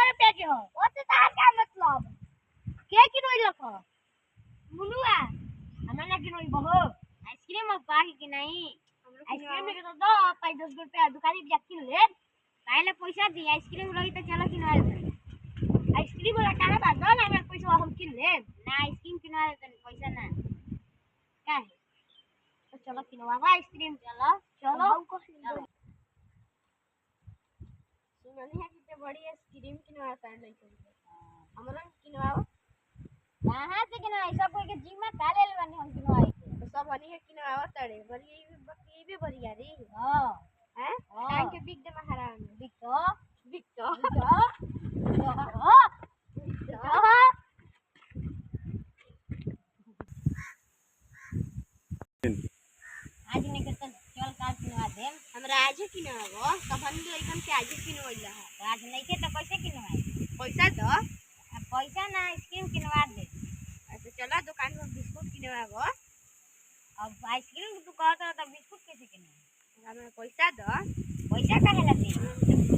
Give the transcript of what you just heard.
रुपया के हो ओसे तार का मतलब के किनोई लखो मुनुआ हमरा ना किनोई बहो आइसक्रीम अब पाही कि नहीं आइसक्रीम में तो दो 5-10 रुपया दुकानी पे किन ले पहले पैसा दी आइसक्रीम रही तो चलो किनवा दे आइसक्रीम वाला काहे बा दो ना हमरा पैसा हम किन ले ना आइसक्रीम किनवा दे पैसा ना का है तो चलो किनवा आइसक्रीम चलो चलो सुननी है कि बड़ी आइसक्रीम किनवाता है लइकन हमरा किनवाओ कहां से किनवाई सब कोई के जिम्मा का ले लेवानी हम किनवाई तो सब हनी है किनवाओ तड़े बड़ी ये भी बढ़िया रे हां हैं टाइम के बिक दे महाराज बिक तो आज ने के चल का किनवा दे हमरा आज किनवाओ तहन लइकन के आज किनवइला है आज नहीं के तो कैसे किनवाई पैसा दो पैसा ना आइसक्रीम किनवा दे अच्छा चलो दुकान में बिस्कुट किनवाओ अब आइसक्रीम तू कहत रहा था बिस्कुट कैसे किनवा हमें पैसा दो पैसा काहे लगी